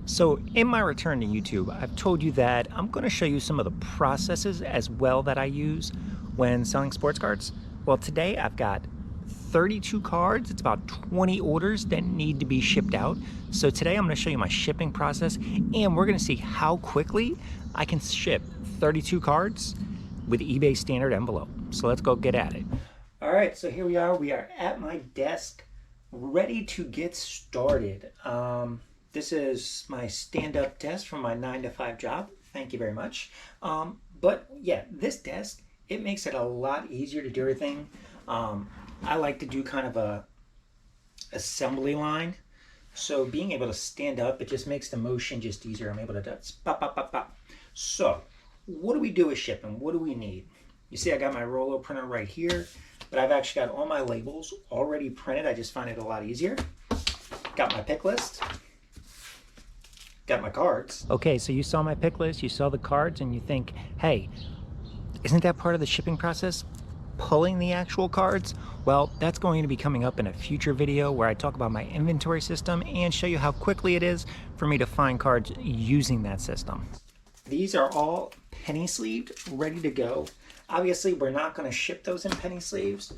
So in my return to YouTube, I've told you that I'm going to show you some of the processes as well that I use when selling sports cards. Well, today I've got 32 cards. It's about 20 orders that need to be shipped out. So today I'm going to show you my shipping process, and we're going to see how quickly I can ship 32 cards with eBay standard envelope. So let's go get at it. All right, so here we are. We are at my desk, ready to get started. This is my stand-up desk from my 9-to-5 job. Thank you very much. But yeah, this desk, it makes it a lot easier to do everything. I like to do kind of a assembly line. So being able to stand up, it just makes the motion just easier. I'm able to do pop, pop, pop, pop. So what do we do with shipping? What do we need? You see I got my Rolo printer right here, but I've actually got all my labels already printed. I just find it a lot easier. Got my pick list. Got my cards. Okay, so you saw my pick list, you saw the cards, and you think, hey, isn't that part of the shipping process? Pulling the actual cards? Well, that's going to be coming up in a future video where I talk about my inventory system and show you how quickly it is for me to find cards using that system. These are all penny sleeved, ready to go. Obviously, we're not going to ship those in penny sleeves.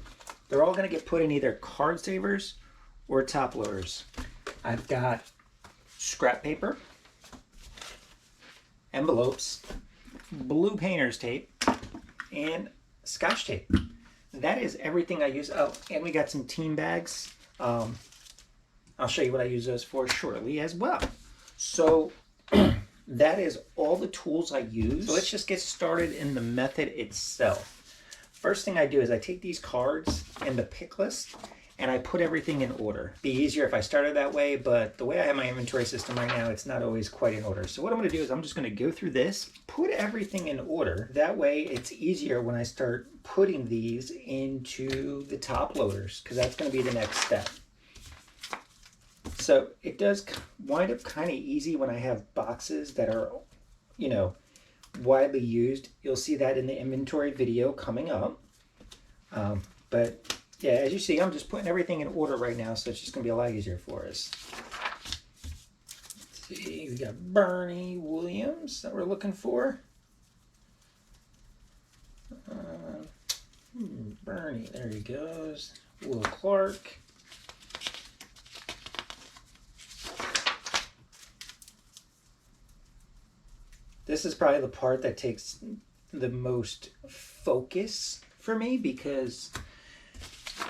They're all going to get put in either card savers or top loaders. I've got scrap paper, envelopes, blue painter's tape, and Scotch tape. That is everything I use. Oh, and we got some team bags. I'll show you what I use those for shortly as well. So that is all the tools I use. So let's just get started in the method itself. First thing I do is I take these cards and the pick list and I put everything in order. It'd be easier if I started that way, but the way I have my inventory system right now, it's not always quite in order. So what I'm gonna do is I'm just gonna go through this, put everything in order. That way it's easier when I start putting these into the top loaders, because that's gonna be the next step. So it does wind up kind of easy when I have boxes that are, you know, widely used. You'll see that in the inventory video coming up. But yeah, as you see, I'm just putting everything in order right now, so it's just going to be a lot easier for us. Let's see, we got Bernie Williams that we're looking for. Bernie, there he goes. Will Clark. This is probably the part that takes the most focus for me, because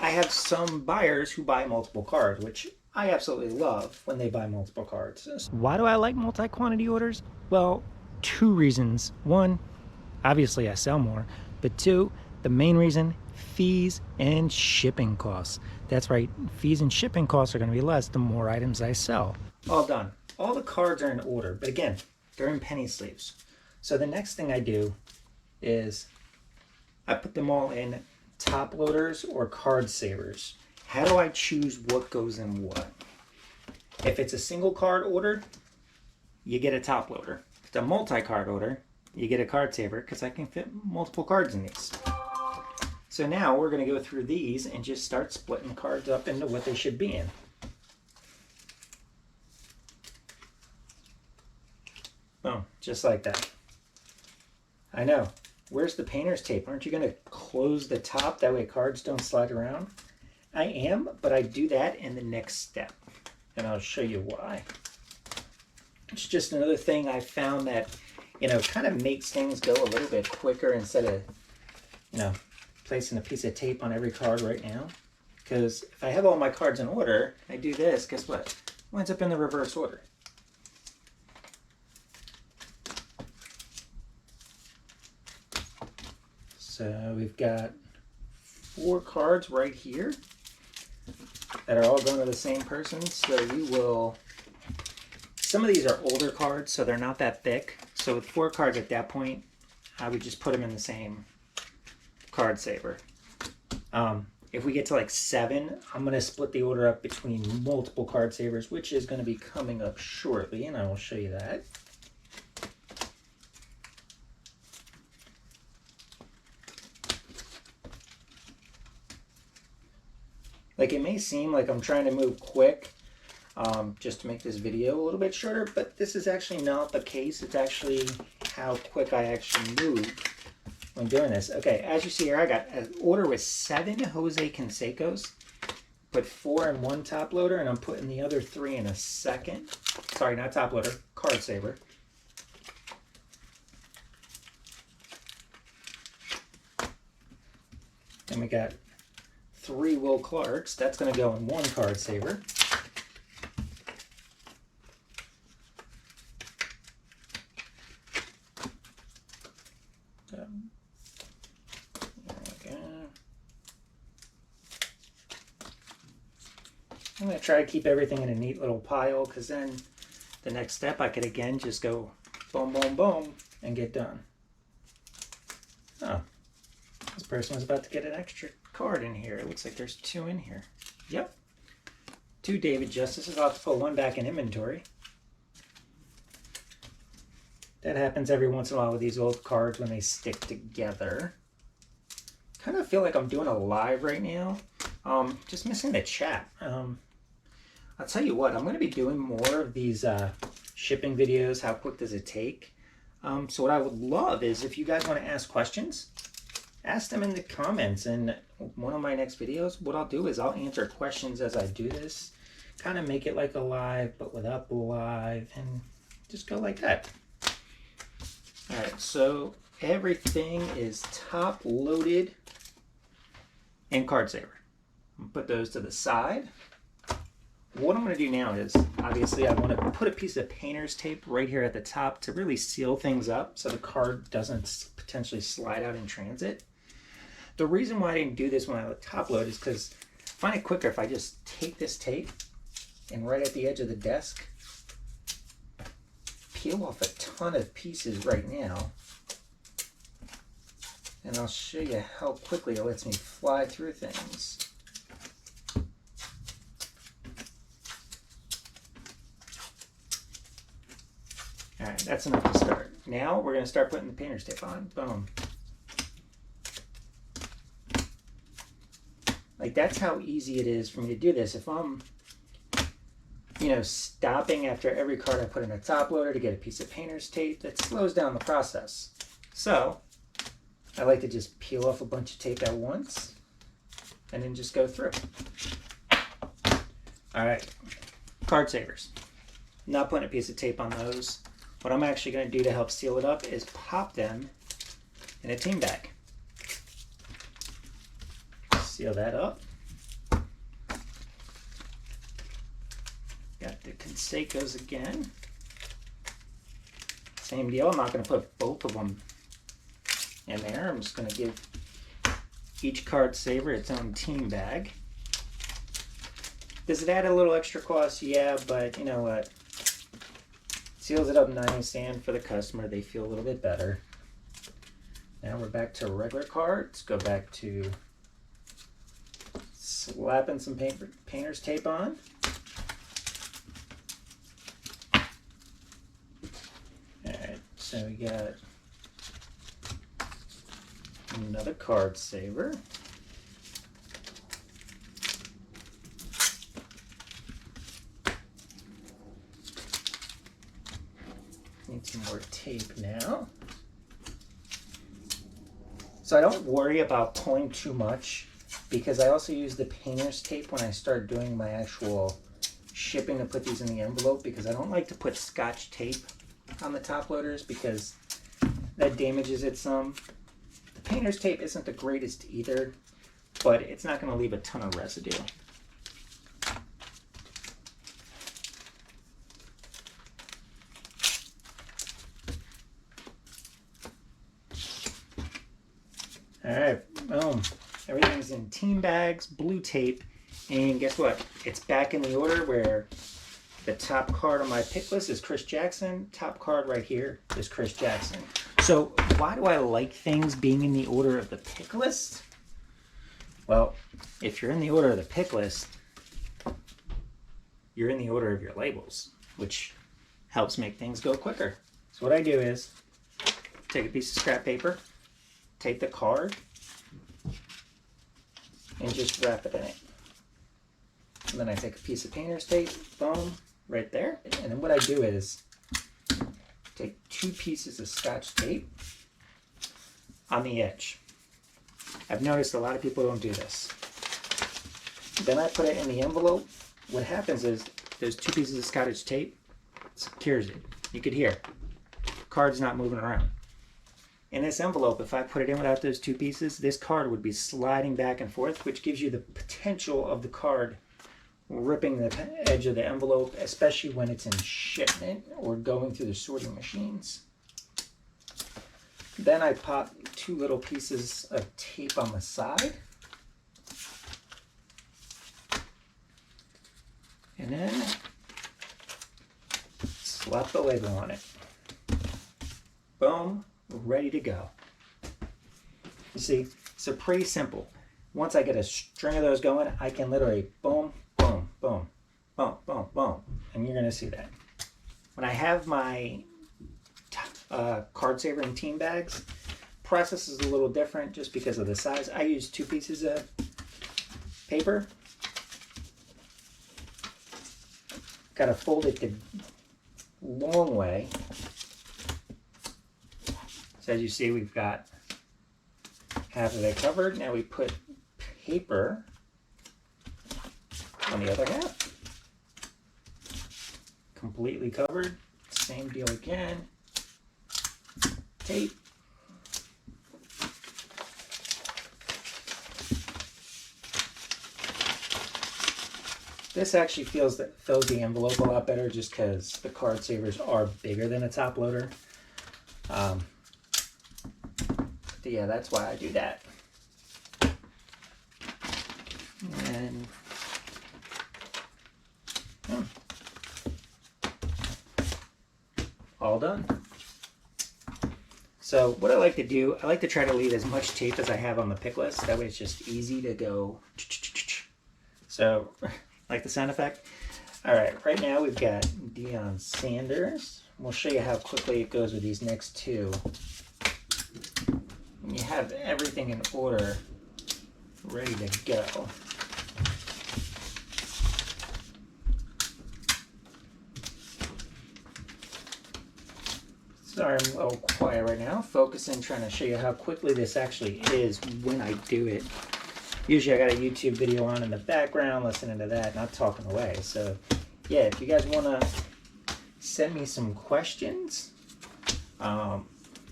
I have some buyers who buy multiple cards, which I absolutely love when they buy multiple cards. Why do I like multi-quantity orders? Well, two reasons. One, obviously I sell more, but two, the main reason, fees and shipping costs. That's right, fees and shipping costs are going to be less the more items I sell. All done. All the cards are in order, but again, they're in penny sleeves. So the next thing I do is I put them all in top loaders or card savers. How do I choose what goes in what? If it's a single card order, you get a top loader. If it's a multi-card order, you get a card saver, because I can fit multiple cards in these. So now we're going to go through these and just start splitting cards up into what they should be in. Boom, just like that. I know. Where's the painter's tape? Aren't you going to close the top? That way cards don't slide around. I am, but I do that in the next step. And I'll show you why. It's just another thing I found that, you know, kind of makes things go a little bit quicker instead of, you know, placing a piece of tape on every card right now. Because if I have all my cards in order, I do this, guess what? It winds up in the reverse order. So we've got 4 cards right here that are all going to the same person. So you will, some of these are older cards, so they're not that thick. So with 4 cards at that point, I would just put them in the same card saver. If we get to like 7, I'm going to split the order up between multiple card savers, which is going to be coming up shortly, and I will show you that. Like, it may seem like I'm trying to move quick, just to make this video a little bit shorter, but this is actually not the case. It's actually how quick I actually move when doing this. Okay, as you see here, I got an order with 7 Jose Cansecos. Put 4 in one top loader, and I'm putting the other 3 in a second. Sorry, not top loader, card saver. And we got 3 Will Clarks. That's going to go in one card saver. There we go. I'm going to try to keep everything in a neat little pile, because then the next step I could again just go boom, boom, boom, and get done. Oh, this person was about to get an extra card in here. It looks like there's 2 in here. Yep. 2 David Justices. I'll have to put 1 back in inventory. That happens every once in a while with these old cards when they stick together. Kind of feel like I'm doing a live right now. Just missing the chat. I'll tell you what, I'm going to be doing more of these shipping videos. How quick does it take? So what I would love is if you guys want to ask questions, ask them in the comments. And one of my next videos, what I'll do is I'll answer questions as I do this. Kind of make it like a live, but without the live, and just go like that. All right, so everything is top loaded and card saver. Put those to the side. What I'm going to do now is, obviously, I want to put a piece of painter's tape right here at the top to really seal things up so the card doesn't potentially slide out in transit. The reason why I didn't do this when I top load is because I find it quicker if I just take this tape and right at the edge of the desk, peel off a ton of pieces right now. And I'll show you how quickly it lets me fly through things. All right, that's enough to start. Now we're going to start putting the painter's tape on. Boom. Like, that's how easy it is for me to do this. If I'm, stopping after every card I put in a top loader to get a piece of painter's tape, that slows down the process. So I like to just peel off a bunch of tape at once and then just go through. All right, card savers. Not putting a piece of tape on those. What I'm actually going to do to help seal it up is pop them in a team bag. Seal that up. Got the Cansecos again. Same deal. I'm not going to put both of them in there. I'm just going to give each card saver its own team bag. Does it add a little extra cost? Yeah, but you know what? Seals it up nice, and for the customer, they feel a little bit better. Now we're back to regular cards. Go back to slapping some painter's tape on. Alright, so we got another card saver. Need some more tape now. So I don't worry about pulling too much, because I also use the painter's tape when I start doing my actual shipping to put these in the envelope, because I don't like to put Scotch tape on the top loaders because that damages it some. The painter's tape isn't the greatest either, but it's not going to leave a ton of residue. Alright, boom. Everything's in team bags, blue tape, and guess what? It's back in the order where the top card on my pick list is Chris Jackson. Top card right here is Chris Jackson. So why do I like things being in the order of the pick list? Well, if you're in the order of the pick list, you're in the order of your labels, which helps make things go quicker. So what I do is take a piece of scrap paper, take the card, and just wrap it in it. And then I take a piece of painter's tape, boom, right there. And then what I do is take 2 pieces of Scotch tape on the edge. I've noticed a lot of people don't do this. Then I put it in the envelope. What happens is those 2 pieces of Scotch tape secures it. You could hear card's not moving around. In this envelope, if I put it in without those 2 pieces, this card would be sliding back and forth, which gives you the potential of the card ripping the edge of the envelope, especially when it's in shipment or going through the sorting machines. Then I pop 2 little pieces of tape on the side. And then slap the label on it. Boom, ready to go. You see, so pretty simple. Once I get a string of those going, I can literally boom, boom, boom, boom, boom, boom. And you're gonna see that. When I have my card saver and team bags, process is a little different just because of the size. I use 2 pieces of paper. Gotta fold it the long way. So as you see, we've got half of it covered. Now we put paper on the other half. Completely covered. Same deal again. Tape. This actually fills the envelope a lot better just because the card savers are bigger than a top loader. Yeah, that's why I do that. And all done. So what I like to do, I like to try to leave as much tape as I have on the pick list. That way it's just easy to go. So, like the sound effect? All right, right now we've got Deion Sanders. We'll show you how quickly it goes with these next 2. When you have everything in order, ready to go. Sorry, I'm a little quiet right now. Focusing, trying to show you how quickly this actually is when I do it. Usually I got a YouTube video on in the background, listening to that, not talking away. So yeah, if you guys want to send me some questions,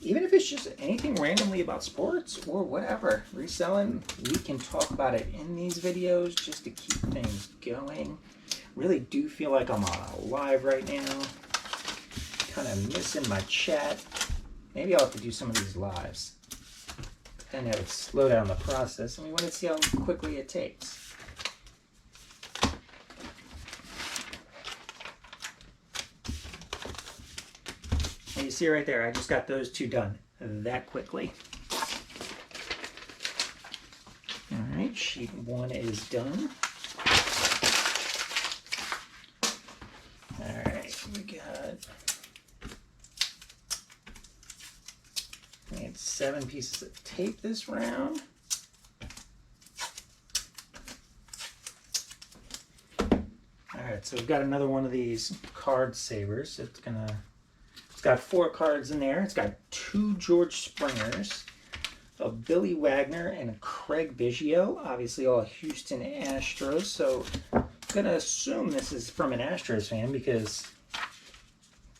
even if it's just anything randomly about sports or whatever, reselling, we can talk about it in these videos just to keep things going. Really do feel like I'm on a live right now. Kind of missing my chat. Maybe I'll have to do some of these lives. Then that would slow down the process, and we want to see how quickly it takes. And you see right there, I just got those 2 done that quickly. All right, sheet 1 is done. All right, we got 7 pieces of tape this round. All right, so we've got another one of these card savers. It's got 4 cards in there. It's got 2 George Springers, a Billy Wagner, and a Craig Biggio. Obviously all Houston Astros. So I'm gonna assume this is from an Astros fan because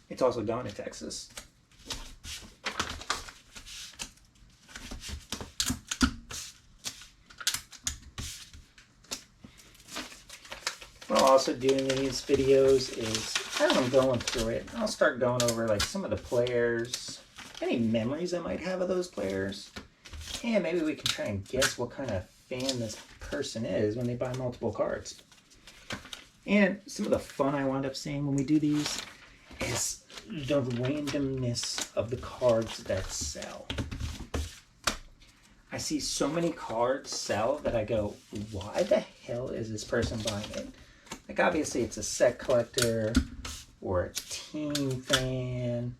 it's also going to Texas. What I'll also do in these videos is, as I'm going through it, I'll start going over like some of the players, any memories I might have of those players, and maybe we can try and guess what kind of fan this person is when they buy multiple cards. And some of the fun I wound up seeing when we do these is the randomness of the cards that sell. I see so many cards sell that I go, why the hell is this person buying it? Like obviously it's a set collector or a team fan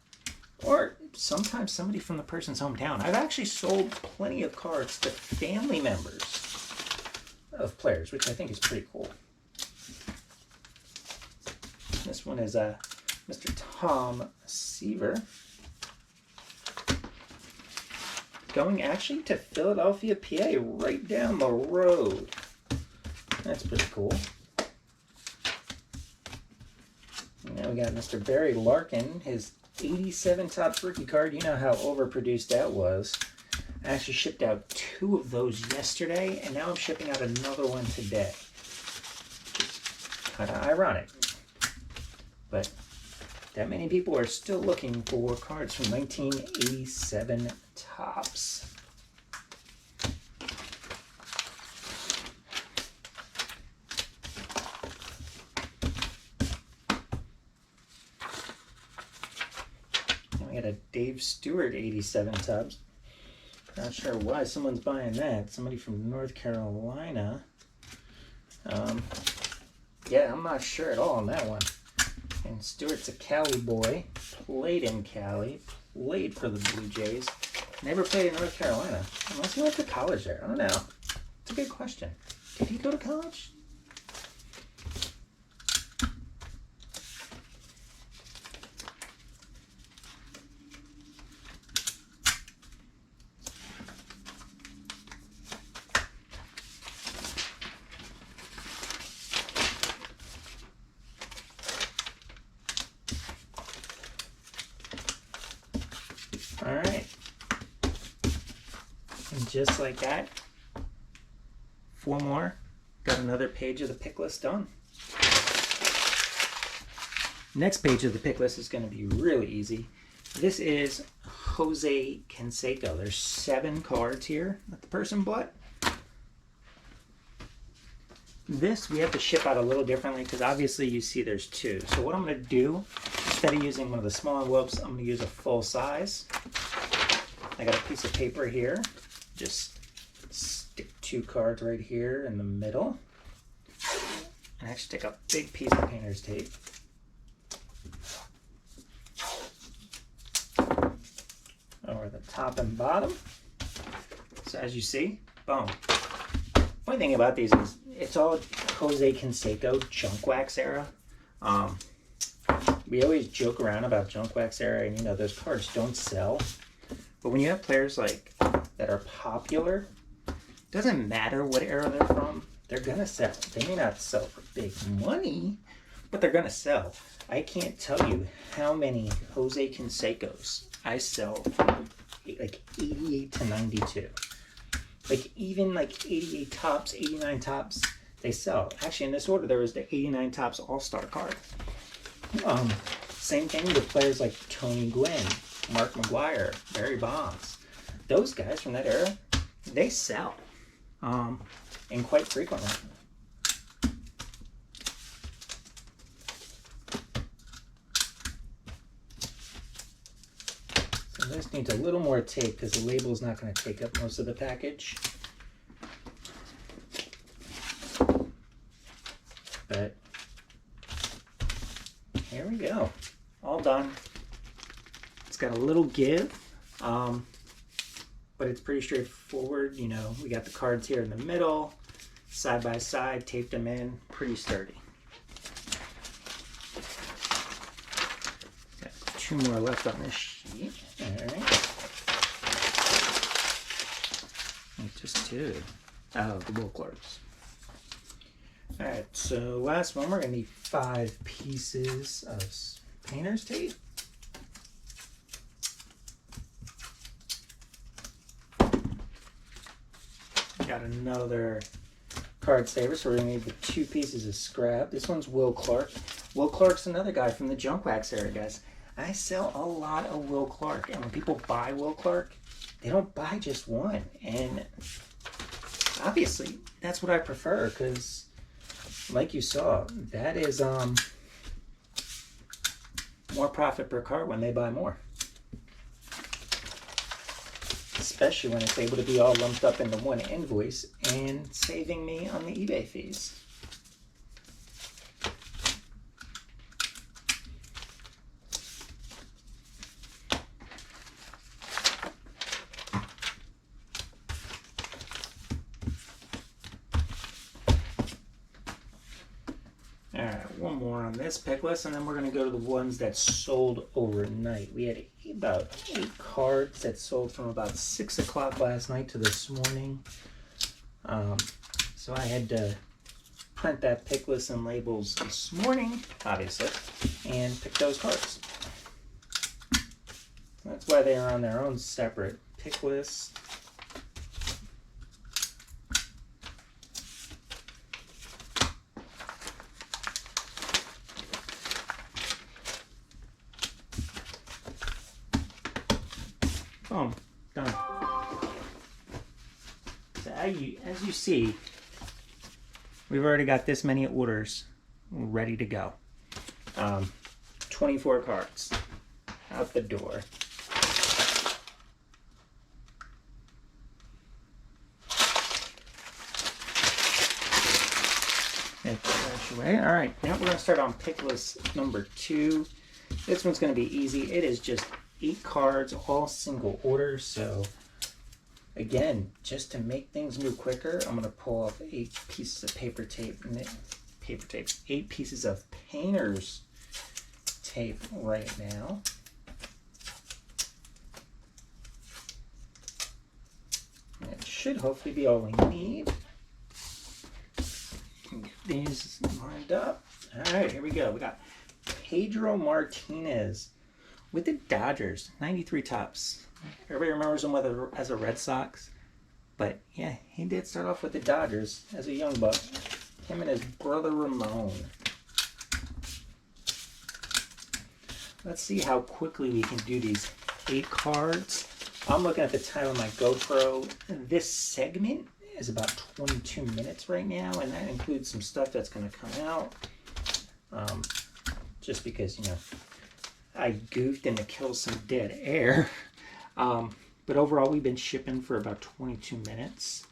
or sometimes somebody from the person's hometown. I've actually sold plenty of cards to family members of players, which I think is pretty cool. one is Mr. Tom Seaver. Going actually to Philadelphia, PA, right down the road. That's pretty cool. Now we got Mr. Barry Larkin, his 87 Topps rookie card. You know how overproduced that was. I actually shipped out 2 of those yesterday, and now I'm shipping out another one today. Kind of ironic. But that many people are still looking for cards from 1987 Topps. Now we got a Dave Stewart 87 Topps. Not sure why someone's buying that. Somebody from North Carolina. Yeah, I'm not sure at all on that one. And Stewart's a Cali boy. Played in Cali. Played for the Blue Jays. Never played in North Carolina. Unless he went to college there. I don't know. It's a good question. Did he go to college? All right. And just like that, 4 more. Got another page of the pick list done. Next page of the pick list is going to be really easy. This is Jose Canseco. There's 7 cards here that the person bought. This we have to ship out a little differently because obviously you see there's 2. So what I'm going to do, instead of using one of the small envelopes, I'm going to use a full size. I got a piece of paper here. Just stick 2 cards right here in the middle. And actually take a big piece of painter's tape. Over the top and bottom. So as you see, boom. Funny thing about these is it's all Jose Canseco junk wax era. We always joke around about junk wax era, and you know those cards don't sell. But when you have players like that are popular, it doesn't matter what era they're from, they're gonna sell. They may not sell for big money, but they're gonna sell. I can't tell you how many Jose Cansecos I sell from like 88 to 92. Like even like 88 Topps, 89 Topps, they sell. Actually, in this order, there was the 89 Topps All-Star card. Same thing with players like Tony Gwynn, Mark McGuire, Barry Bonds. Those guys from that era, they sell, and quite frequently. So this needs a little more tape because the label is not going to take up most of the package. But here we go, all done. It's got a little give, but it's pretty straightforward. You know, we got the cards here in the middle, side by side, taped them in, pretty sturdy. Got 2 more left on this sheet. All right. Just 2. Oh, the Will Clarks. All right, so last one, we're gonna need 5 pieces of painter's tape. Got another card saver, so we're gonna need the 2 pieces of scrap. This one's Will Clark. Will Clark's another guy from the junk wax era, guys. I sell a lot of Will Clark, and when people buy Will Clark, they don't buy just one. And obviously, that's what I prefer, because like you saw, that is more profit per card when they buy more. Especially when it's able to be all lumped up into one invoice and saving me on the eBay fees. All right, one more on this pick list, and then we're going to go to the ones that sold overnight. We had about 8 cards that sold from about 6 o'clock last night to this morning. So I had to print that pick list and labels this morning, obviously, and pick those cards. That's why they are on their own separate pick list. Boom, done. So as you see, we've already got this many orders ready to go. 24 cards out the door. Away. All right, now we're going to start on pick list number 2. This one's going to be easy. It is just 8 cards, all single orders. So again, just to make things move quicker, I'm going to pull off 8 pieces of paper tape, 8 pieces of painter's tape right now. And it should hopefully be all we need. Get these lined up. All right, here we go. We got Pedro Martinez with the Dodgers, 93 tops. Everybody remembers him as a Red Sox, but yeah, he did start off with the Dodgers as a young buck. Him and his brother Ramon. Let's see how quickly we can do these 8 cards. I'm looking at the time on my GoPro. This segment is about 22 minutes right now, and that includes some stuff that's going to come out. Just because, you know, I goofed and to kill some dead air. But overall, we've been shipping for about 22 minutes.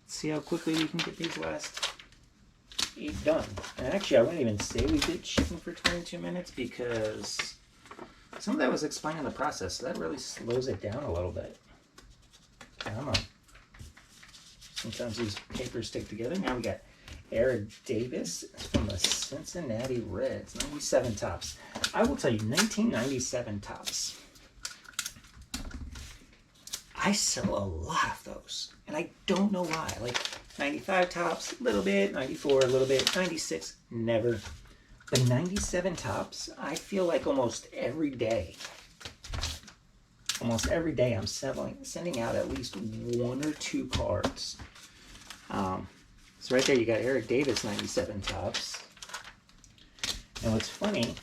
Let's see how quickly we can get these last 8 done. And actually, I wouldn't even say we did shipping for 22 minutes because some of that was explaining the process. So that really slows it down a little bit. Come on. Sometimes these papers stick together. Now we got Eric Davis from the Cincinnati Reds, 97 tops. I will tell you, 1997 tops. I sell a lot of those, and I don't know why. Like 95 tops, a little bit, 94, a little bit, 96, never. But 97 tops, I feel like almost every day I'm sending out at least 1 or 2 cards. So right there you got Eric Davis 97 tops. And what's funny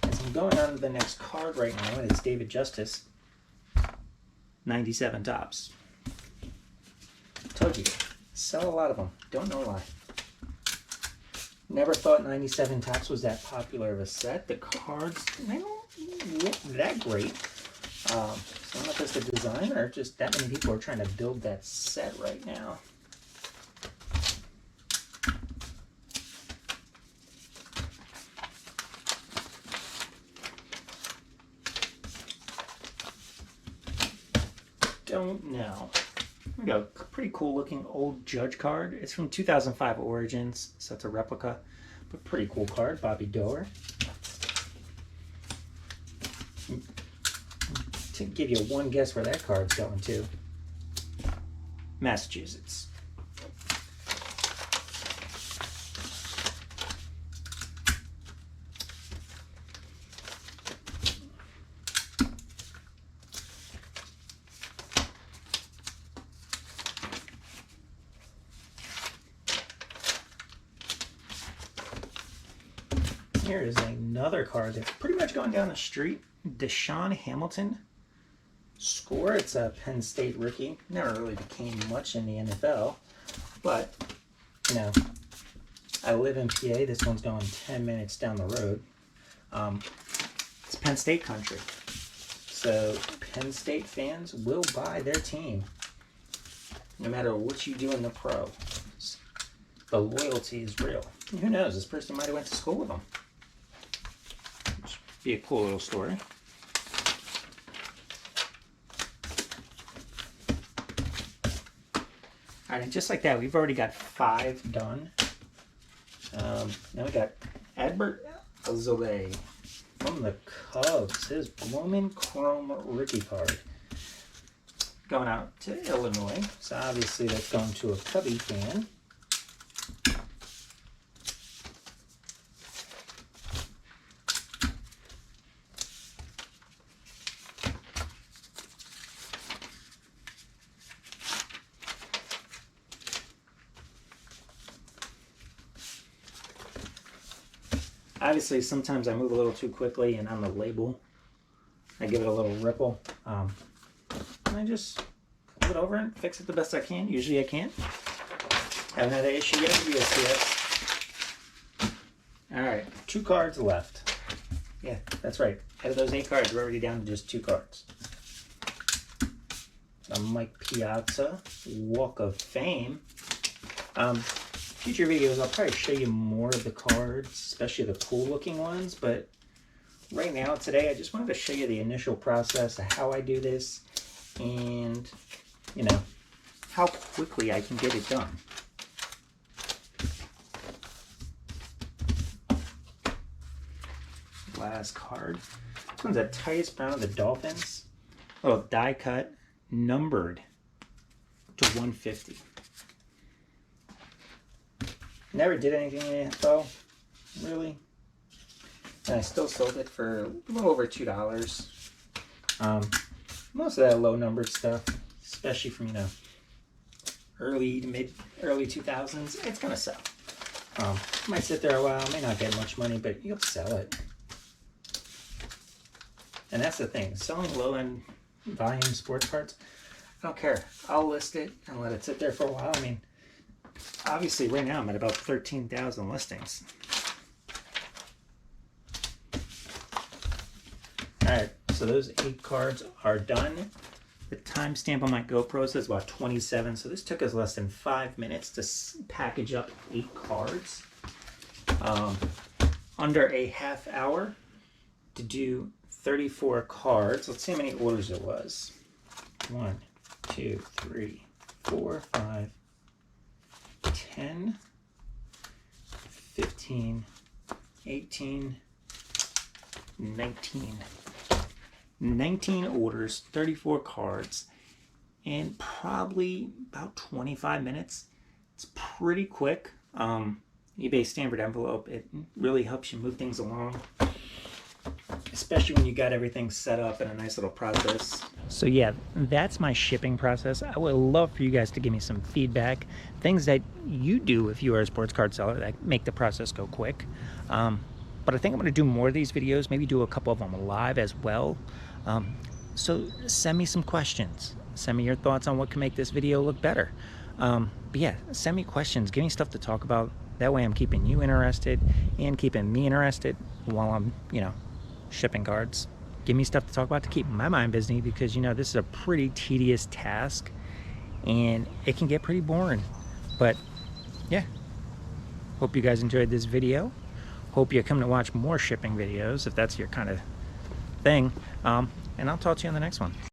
is I'm going on to the next card right now, and it's David Justice 97 tops. Told you, sell a lot of them. Don't know why. Never thought 97 tops was that popular of a set. The cards, they don't look that great. So I don't know if it's the design or just that many people are trying to build that set right now. Don't know. We got a pretty cool looking old Judge card. It's from 2005 Origins, so it's a replica, but pretty cool card. Bobby Doerr. To give you one guess where that card's going to. Massachusetts. Here is another card that's pretty much going down the street. Deshaun Hamilton. Score. It's a Penn State rookie. Never really became much in the NFL, but you know, I live in PA. This one's going 10 minutes down the road. It's Penn State country, so Penn State fans will buy their team no matter what you do in the pro. The loyalty is real. And who knows? This person might have went to school with them. Which would be a cool little story. All right, and just like that, we've already got 5 done. Now we got Adbert Azole from the Cubs. His Bloomin' Chrome rookie card. Going out to Illinois. So obviously that's going to a Cubby fan. Obviously, sometimes I move a little too quickly, and on the label, I give it a little ripple. And I just flip it over and fix it the best I can. Usually I can. Haven't had an issue yet with USPS. Alright, 2 cards left. Yeah, that's right. Out of those 8 cards, we're already down to just 2 cards. A Mike Piazza Walk of Fame. Future videos, I'll probably show you more of the cards, especially the cool looking ones, but right now, today, I just wanted to show you the initial process of how I do this and, you know, how quickly I can get it done. Last card. This one's a Titus Brown of the Dolphins. Oh, die cut, numbered to 150. Never did anything in it though, really. And I still sold it for a little over $2. Most of that low numbered stuff, especially from, you know, early 2000s, it's gonna sell. Might sit there a while, may not get much money, but you'll sell it. And that's the thing, selling low end volume sports cards, I don't care. I'll list it and let it sit there for a while. I mean, obviously, right now I'm at about 13,000 listings. Alright, so those 8 cards are done. The timestamp on my GoPro says about 27, so this took us less than 5 minutes to package up 8 cards. Under a half hour to do 34 cards. Let's see how many orders it was. 1, 2, 3, 4, 5, 10, 15, 18, 19. 19 orders, 34 cards, and probably about 25 minutes. It's pretty quick. eBay standard envelope, it really helps you move things along, especially when you got everything set up in a nice little process. So yeah, that's my shipping process. I would love for you guys to give me some feedback, things that you do if you are a sports card seller that make the process go quick. But I think I'm going to do more of these videos, maybe do a couple of them live as well. So send me some questions. Send me your thoughts on what can make this video look better. But yeah, send me questions, give me stuff to talk about. That way I'm keeping you interested and keeping me interested while I'm, you know, shipping cards. Give me stuff to talk about to keep my mind busy, because, you know, this is a pretty tedious task and it can get pretty boring. But yeah, hope you guys enjoyed this video. Hope you come to watch more shipping videos if that's your kind of thing. And I'll talk to you on the next one.